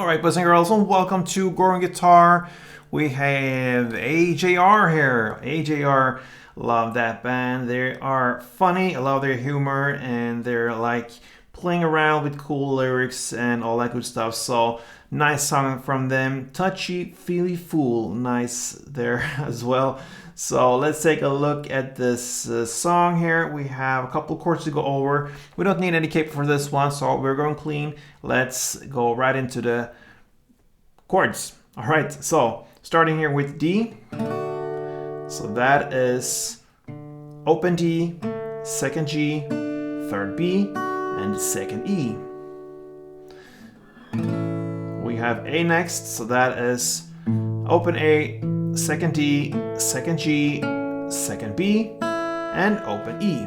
Alright, boys and girls, and welcome to Growing Guitar. We have AJR here. AJR, love that band. They are funny, I love their humor, and they're like playing around with cool lyrics and all that good stuff. So, nice song from them. Touchy, Feely Fool, nice there as well. So let's take a look at this song here. We have a couple chords to go over. We don't need any capo for this one, so we're going clean. Let's go right into the chords. All right, so starting here with D. So that is open D, second G, third B, and second E. We have A next, so that is open A, second D, second G, second B, and open E.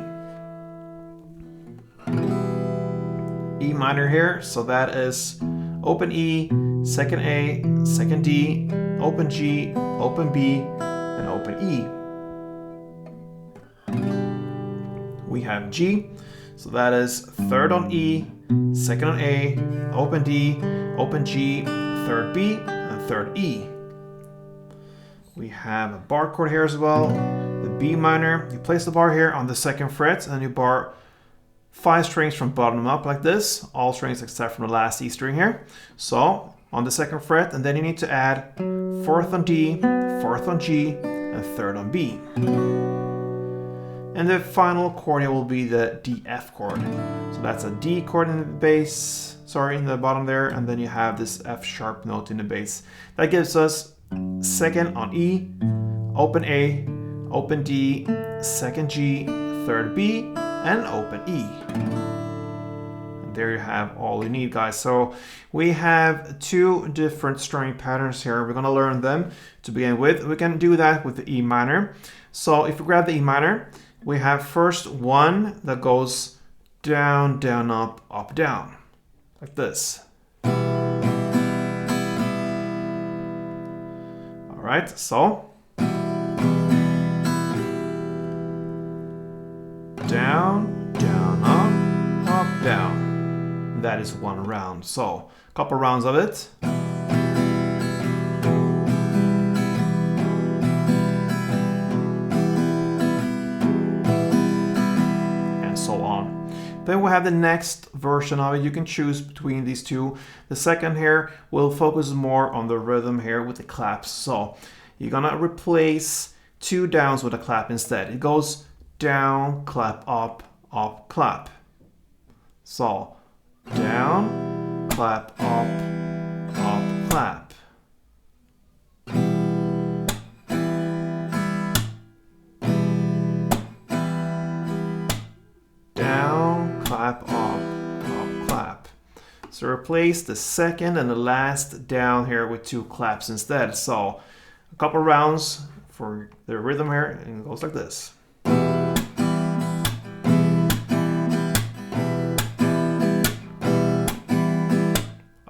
E minor here, so that is open E, second A, second D, open G, open B, and open E. We have G, so that is third on E, second on A, open D, open G, third B, and third E. We have a bar chord here as well, the B minor. You place the bar here on the second fret and you bar 5 strings from bottom up like this, all strings except from the last E string here. So on the second fret, and then you need to add 4th on D, 4th on G, and 3rd on B. And the final chord here will be the D F chord. So that's a D chord in the bass, in the bottom there, and then you have this F sharp note in the bass. That gives us second on E, open A, open D, second G, third B, and open E. And there you have all you need, guys. So we have 2 different strumming patterns here. We're going to learn them to begin with. We can do that with the E minor. So if we grab the E minor, we have first one that goes down, down, up, down, like this. Alright, so down, down, up, down. That is one round. So a couple rounds of it. And so on. Then we have the next version of it. You can choose between these two. The second here will focus more on the rhythm here with the claps. So you're gonna replace 2 downs with a clap instead. It goes down, clap, up, clap. So down, clap, up, clap. Down, clap, up, clap. So replace the second and the last down here with 2 claps instead. So a couple rounds for the rhythm here, and it goes like this.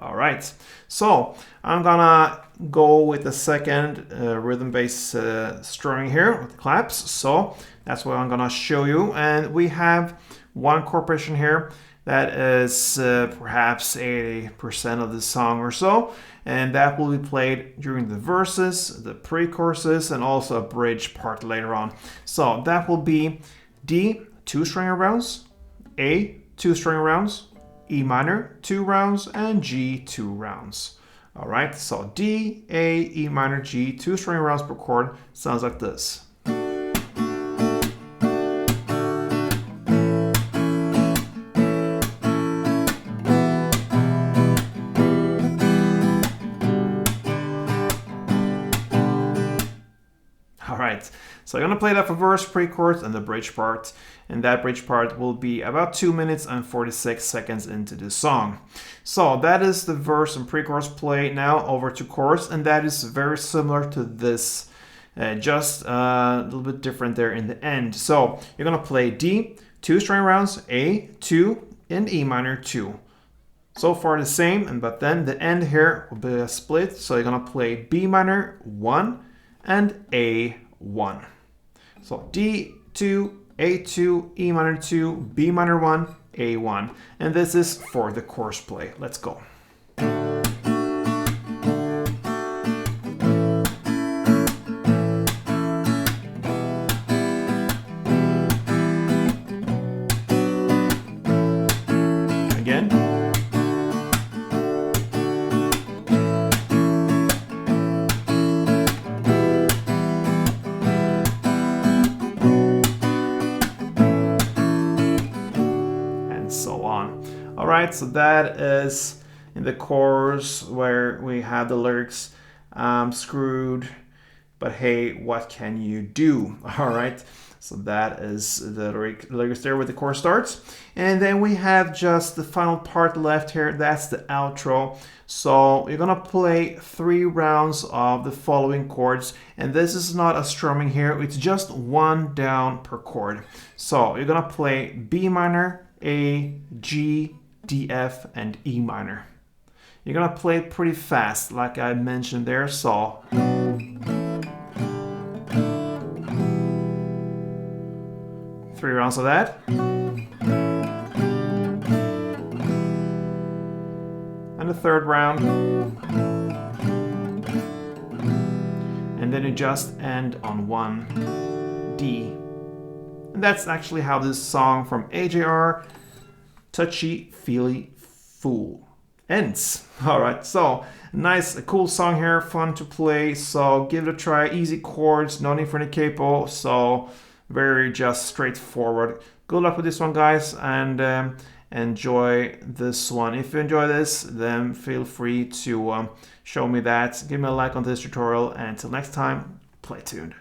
Alright, so I'm gonna go with the second rhythm-based strumming here with the claps. So that's what I'm gonna show you. And we have one chord progression here that is perhaps 80% of the song or so, and that will be played during the verses, the pre-choruses, and also a bridge part later on. So that will be D, 2 string rounds, A, 2 string rounds, E minor, 2 rounds, and G, 2 rounds. All right, so D, A, E minor, G, 2 string rounds per chord. Sounds like this. Alright, so I'm going to play that for verse, pre-chorus, and the bridge part. And that bridge part will be about 2 minutes and 46 seconds into the song. So that is the verse and pre-chorus play. Now over to chorus, and that is very similar to this, just a little bit different there in the end. So you're going to play D, 2 string rounds, A, 2, and E minor, 2. So far the same, but then the end here will be a split. So you're going to play B minor, 1, and A1. So D2, A2, E minor 2, B minor 1, A1. And this is for the chorus play. Let's go. right, so that is in the chorus where we have the lyrics, screwed, but hey, what can you do? All right, so that is the lyrics there where the chorus starts. And then we have just the final part left here. That's the outro. So you're gonna play 3 rounds of the following chords. And this is not a strumming here. It's just 1 down per chord. So you're gonna play B minor, A, G, D, F, and E minor. You're gonna play it pretty fast, like I mentioned there. So 3 rounds of that. And the 3rd round. And then you just end on 1 D. And that's actually how this song from AJR, Touchy, Feely, Fool, ends. All right, so nice, cool song here, fun to play. So give it a try. Easy chords, no need for any capo. So very just straightforward. Good luck with this one, guys, and enjoy this one. If you enjoy this, then feel free to show me that. Give me a like on this tutorial, and until next time, play tuned.